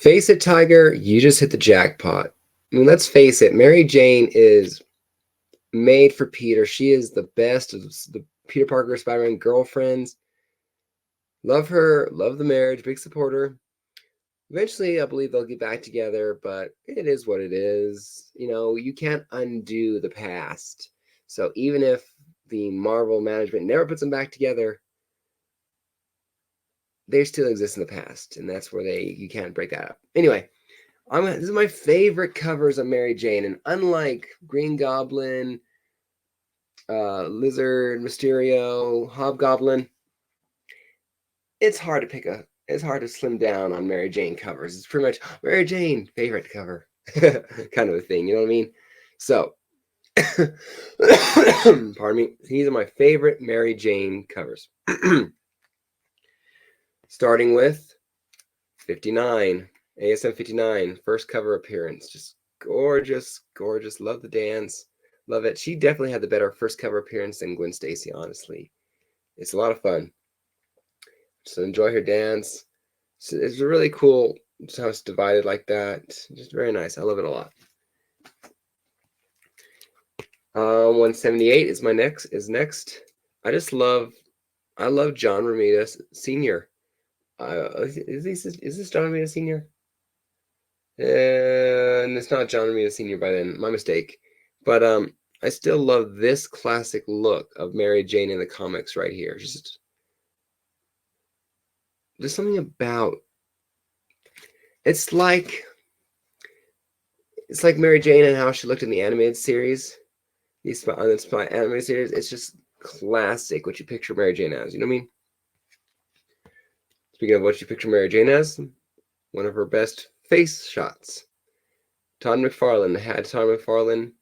Face it, Tiger, you just hit the jackpot. I mean, let's face it, Mary Jane is made for Peter. She is the best of the Peter Parker Spider-Man girlfriends. Love her, love the marriage, big supporter. Eventually, I believe they'll get back together, but it is what it is. You know, you can't undo the past. So even if the Marvel management never puts them back together, they still exist in the past, and that's where you can't break that up. Anyway, this is my favorite covers of Mary Jane, and unlike Green Goblin, Lizard, Mysterio, Hobgoblin, it's hard to slim down on Mary Jane covers. It's pretty much Mary Jane favorite cover kind of a thing. You know what I mean? So, pardon me. These are my favorite Mary Jane covers. Starting with 59, ASM 59, first cover appearance. Just gorgeous, gorgeous. Love the dance. Love it. She definitely had the better first cover appearance than Gwen Stacy, honestly. It's a lot of fun. So enjoy her dance. So it's really cool just how it's divided like that. Just very nice. I love it a lot. 178 is next. I love John Romita Sr. Is this John Romita Sr.? And it's not John Romita Sr. by then. My mistake. But I still love this classic look of Mary Jane in the comics right here. Just there's something about it's like Mary Jane and how she looked in the animated series. On this animated series, it's just classic what you picture Mary Jane as. You know what I mean? Speaking of what you picture Mary Jane as, one of her best face shots. Todd McFarlane had Todd McFarlane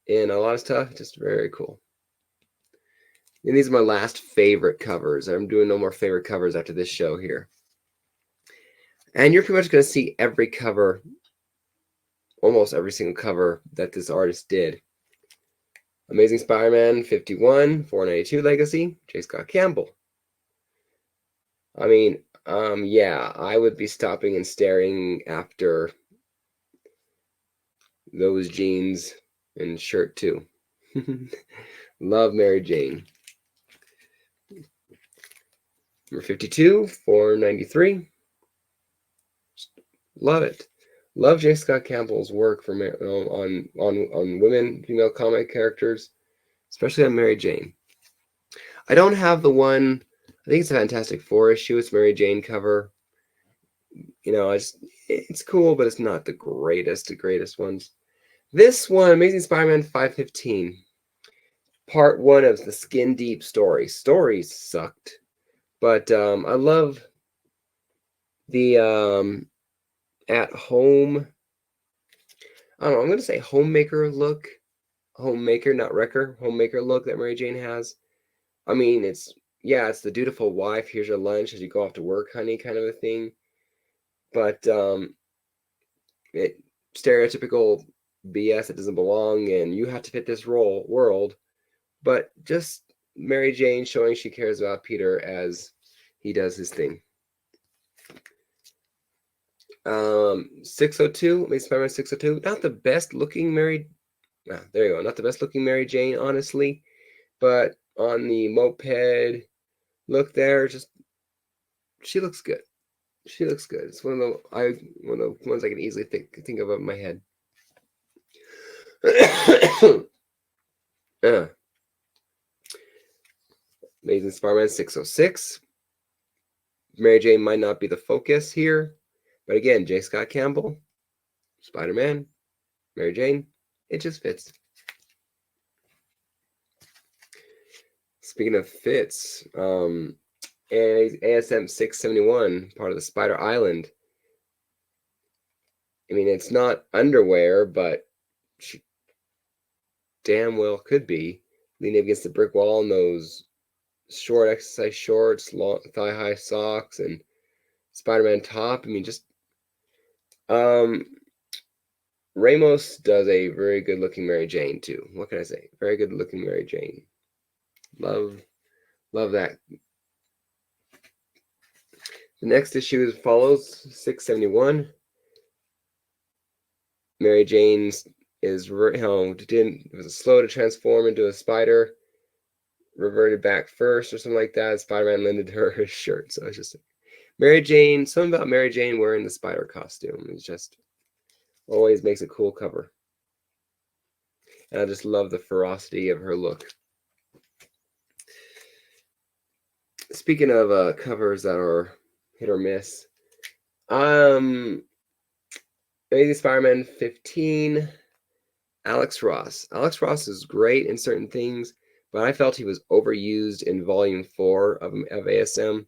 in a lot of stuff. Just very cool. And these are my last favorite covers. I'm doing no more favorite covers after this show here. And you're pretty much going to see every cover, almost every single cover that this artist did. Amazing Spider-Man 51, 492 Legacy, J. Scott Campbell. I mean, yeah, I would be stopping and staring after those jeans and shirt too. Love Mary Jane. Number 52, 493. Love it. Love J. Scott Campbell's work for on women, female comic characters, especially on Mary Jane. I don't have the one. I think it's a Fantastic Four issue. It's Mary Jane cover. You know, it's cool, but it's not the greatest ones. This one, Amazing Spider-Man 515, part 1 of the Skin Deep story. Stories sucked, but I love the at home. I don't know. I'm going to say homemaker look. Homemaker, not wrecker. Homemaker look that Mary Jane has. I mean, it's the dutiful wife. Here's your lunch as you go off to work, honey, kind of a thing. But it stereotypical BS that doesn't belong, and you have to fit this world. But just Mary Jane showing she cares about Peter as he does his thing. 602, Amazing Spider-Man 602. Not the best looking Mary. There you go. Not the best looking Mary Jane, honestly. But on the moped look there, just she looks good. She looks good. It's one of the ones I can easily think of in my head. Amazing Spider-Man 606. Mary Jane might not be the focus here, but again, J. Scott Campbell, Spider-Man, Mary Jane, it just fits. Speaking of fits, ASM 671, part of the Spider Island. I mean, it's not underwear, but she damn well could be. Leaning against the brick wall in those short exercise shorts, long thigh-high socks, and Spider-Man top. I mean, just Ramos does a very good-looking Mary Jane too. What can I say? Very good-looking Mary Jane. Love that. The next issue follows 671. Mary Jane is, it was slow to transform into a spider, reverted back first or something like that. Spider-Man lended her his shirt. So it's just Mary Jane, something about Mary Jane wearing the spider costume. It's just always makes a cool cover. And I just love the ferocity of her look. Speaking of covers that are hit or miss, Amazing Spider-Man 15, Alex Ross. Alex Ross is great in certain things, but I felt he was overused in Volume 4 of ASM,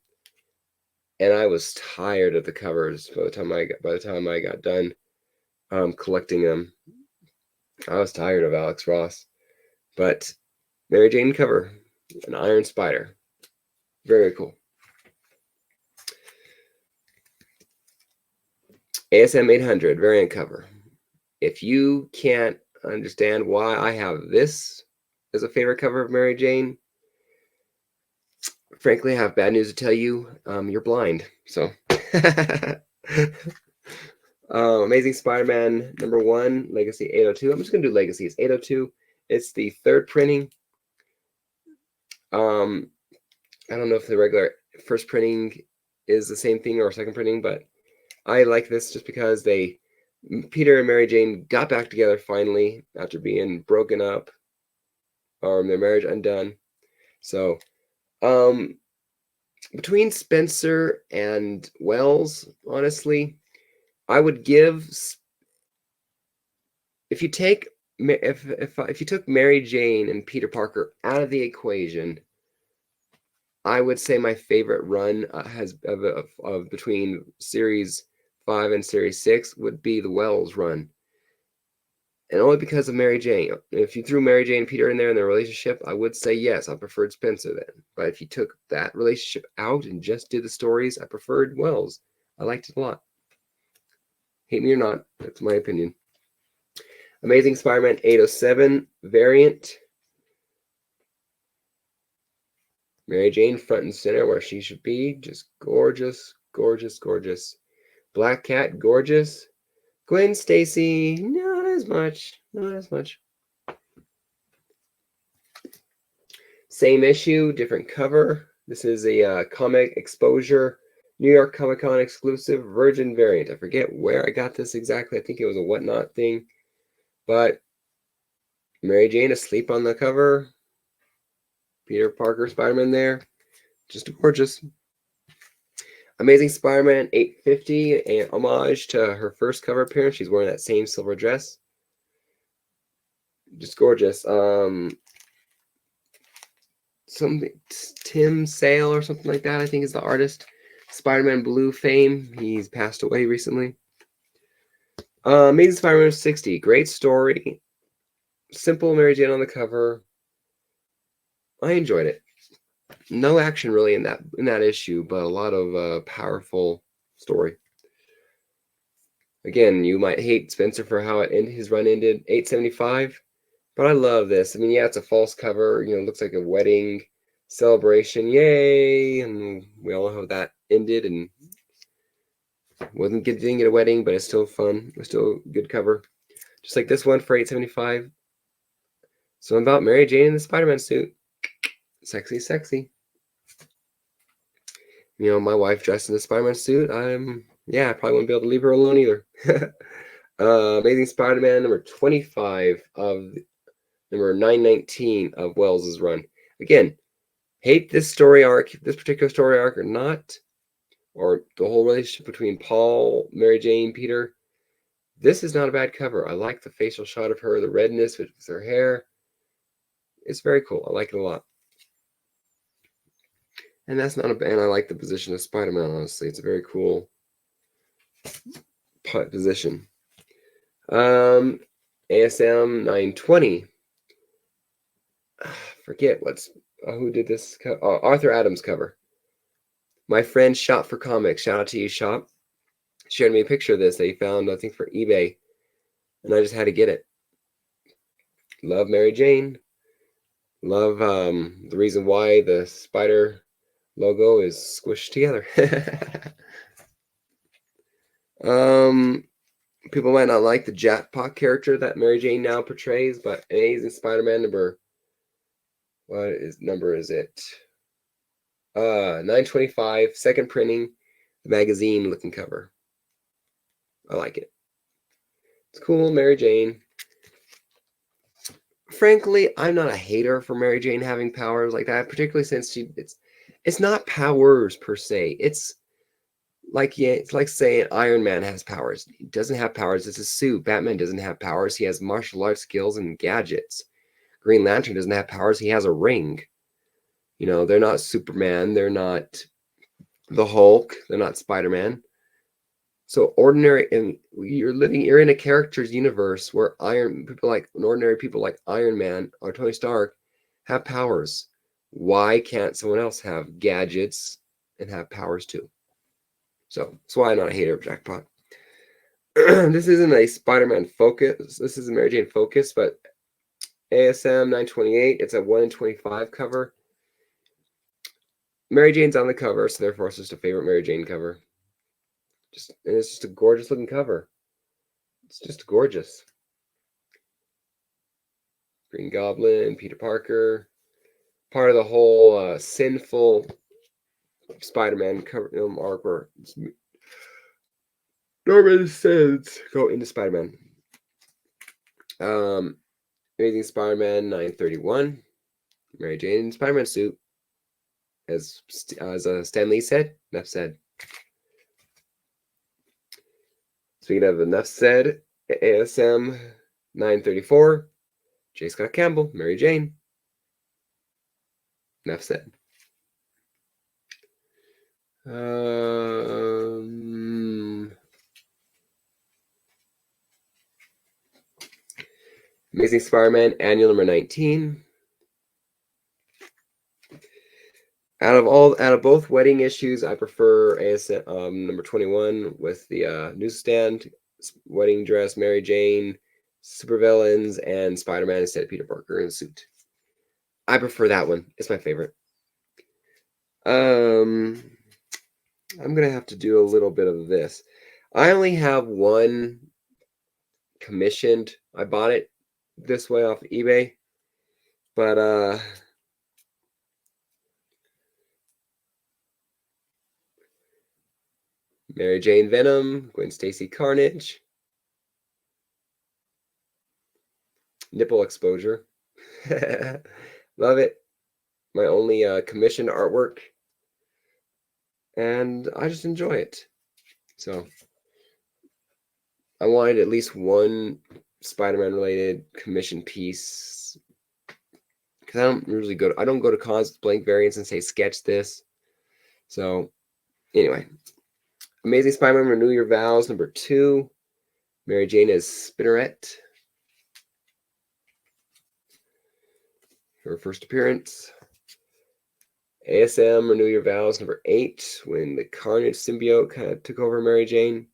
and I was tired of the covers by the time I got done collecting them. I was tired of Alex Ross, but Mary Jane cover, an Iron Spider, very cool. ASM 800 variant cover. If you can't understand why I have this as a favorite cover of Mary Jane, frankly, I have bad news to tell you. You're blind. So, Amazing Spider-Man #1, Legacy 802. I'm just going to do Legacy. It's 802. It's the third printing. I don't know if the regular first printing is the same thing or second printing, but I like this just because Peter and Mary Jane got back together finally after being broken up, or their marriage undone. So, between Spencer and Wells, honestly, I would give, if you took Mary Jane and Peter Parker out of the equation, I would say my favorite run of between Series 5 and Series 6 would be the Wells run. And only because of Mary Jane. If you threw Mary Jane and Peter in there in their relationship, I would say yes, I preferred Spencer then. But if you took that relationship out and just did the stories, I preferred Wells. I liked it a lot. Hate me or not, that's my opinion. Amazing Spider-Man 807 variant. Mary Jane front and center where she should be. Just gorgeous, gorgeous, gorgeous. Black Cat, gorgeous. Gwen Stacy, not as much. Not as much. Same issue, different cover. This is a comic exposure, New York Comic Con exclusive Virgin variant. I forget where I got this exactly. I think it was a Whatnot thing. But Mary Jane asleep on the cover. Peter Parker, Spider-Man there. Just gorgeous. Amazing Spider-Man 850, an homage to her first cover appearance. She's wearing that same silver dress. Just gorgeous. Tim Sale or something like that, I think is the artist. Spider-Man Blue fame. He's passed away recently. Amazing Spider-Man 60, great story. Simple Mary Jane on the cover. I enjoyed it. No action really in that issue, but a lot of powerful story. Again, you might hate Spencer for how his run ended, 875, but I love this. I mean, yeah, it's a false cover. You know, it looks like a wedding celebration, yay! And we all know how that ended, and didn't get a wedding, but it's still fun. It was still a good cover, just like this one for 875. So about Mary Jane in the Spider-Man suit, sexy, sexy. You know, my wife dressed in the Spider-Man suit. I probably wouldn't be able to leave her alone either. Amazing Spider-Man #25 of number 919 of Wells's run. Again, hate this story arc, this particular story arc or not, or the whole relationship between Paul, Mary Jane, Peter. This is not a bad cover. I like the facial shot of her, the redness with her hair. It's very cool. I like it a lot. And that's not a bad. I like the position of Spider-Man, honestly. It's a very cool position. ASM 920. Forget who did this. Arthur Adams cover. My friend Shop for Comics, shout out to you, Shop, shared me a picture of this that he found, I think, for eBay, and I just had to get it. Love Mary Jane. Love the reason why the spider logo is squished together. People might not like the Jackpot character that Mary Jane now portrays, but Amazing Spider-Man number, number is it? 925, second printing, magazine looking cover. I like it. It's cool, Mary Jane. Frankly, I'm not a hater for Mary Jane having powers like that, particularly since it's not powers per se. It's like saying Iron Man has powers. He doesn't have powers. It's a suit. Batman doesn't have powers. He has martial arts skills and gadgets. Green Lantern doesn't have powers. He has a ring. You know, they're not Superman. They're not the Hulk. They're not Spider-Man. So ordinary, and you're in a character's universe where ordinary people like Iron Man or Tony Stark have powers. Why can't someone else have gadgets and have powers too? So that's why I'm not a hater of Jackpot. This isn't a Spider-Man focus. This is a Mary Jane focus, but ASM 928. It's a 1 in 25 cover. Mary Jane's on the cover, so therefore it's just a favorite Mary Jane cover. And it's just a gorgeous looking cover. It's just gorgeous. Green Goblin, Peter Parker, part of the whole sinful Spider-Man cover arc where Norman says go into Spider-Man. Amazing Spider-Man 931, Mary Jane Spider-Man suit, as Stan Lee said. Enough said. Speaking of enough said, ASM 934, J. Scott Campbell, Mary Jane. Enough said. Amazing Spider-Man annual number 19. Out of both wedding issues, I prefer ASM number 21 with the newsstand, wedding dress, Mary Jane, supervillains, and Spider-Man instead of Peter Parker in a suit. I prefer that one. It's my favorite. I'm gonna have to do a little bit of this. I only have one commissioned. I bought it this way off eBay, but Mary Jane Venom, Gwen Stacy Carnage, nipple exposure. Love it. My only commissioned artwork, and I just enjoy it. So I wanted at least one Spider-Man related commission piece because I don't go to cons blank variants and say sketch this. So anyway, Amazing Spider-Man Renew Your Vows number 2, Mary Jane as Spinneret, her first appearance. ASM Renew Your Vows number 8, when the Carnage symbiote kind of took over Mary Jane.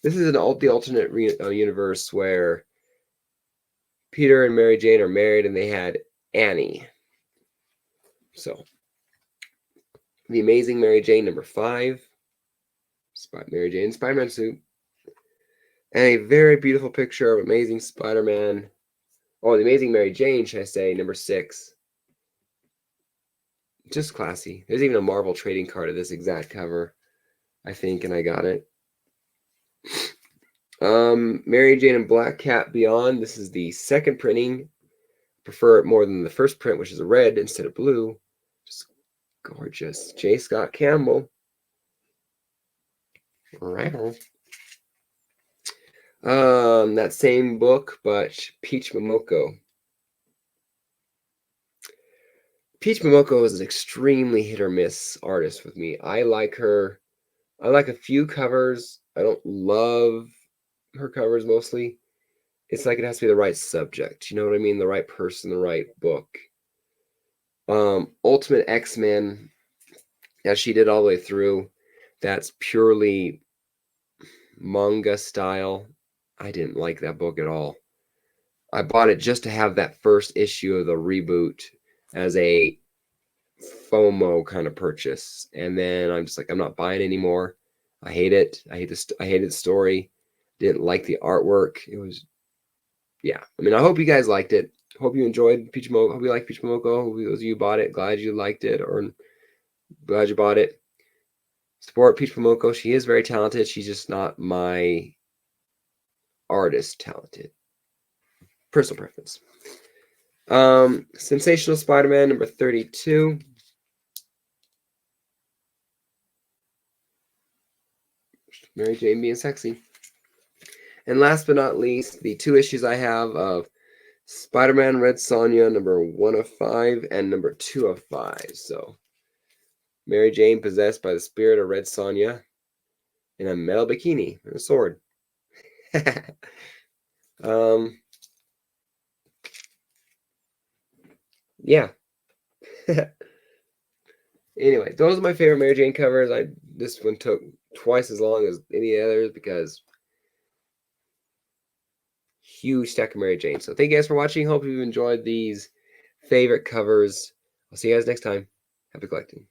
This is the alternate universe where Peter and Mary Jane are married and they had Annie. So, The Amazing Mary Jane number 5, Mary Jane Spider-Man suit, and a very beautiful picture of Amazing Spider-Man. Oh, The Amazing Mary Jane, should I say, number 6. Just classy. There's even a Marvel trading card of this exact cover, I think, and I got it. Mary Jane and Black Cat Beyond. This is the second printing. Prefer it more than the first print, which is a red instead of blue. Just gorgeous. J. Scott Campbell. Right. That same book, but Peach Momoko. Peach Momoko is an extremely hit or miss artist with me. I like her. I like a few covers. I don't love her covers mostly. It's like it has to be the right subject. You know what I mean? The right person, the right book. Ultimate X-Men, as she did all the way through, that's purely manga style. I didn't like that book at all. I bought it just to have that first issue of the reboot as a FOMO kind of purchase, and then I'm just like, I'm not buying anymore. I hate it. I hated the story. didn't like the artwork. It was, yeah. I mean, I hope you guys liked it. Hope you enjoyed Peach Momoko. Hope you like Peach Momoko. Hope those of you bought it. Glad you liked it, or glad you bought it. Support Peach Momoko. She is very talented. She's just not my artist talented. Personal preference. Sensational Spider-Man number 32. Mary Jane being sexy. And last but not least, the 2 issues I have of Spider-Man Red Sonja number 1 of 5 and number 2 of 5. So Mary Jane possessed by the spirit of Red Sonja in a metal bikini and a sword. Yeah. Anyway, those are my favorite Mary Jane covers. This one took twice as long as any others because huge stack of Mary Jane. So thank you guys for watching. Hope you've enjoyed these favorite covers. I'll see you guys next time. Happy collecting.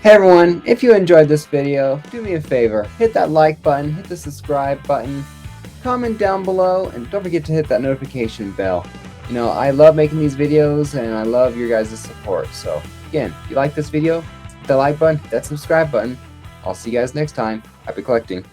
Hey everyone, if you enjoyed this video, do me a favor, hit that like button, hit the subscribe button, comment down below, and don't forget to hit that notification bell. You know, I love making these videos and I love your guys' support. So again, if you like this video, hit that like button, hit that subscribe button. I'll see you guys next time. Happy collecting.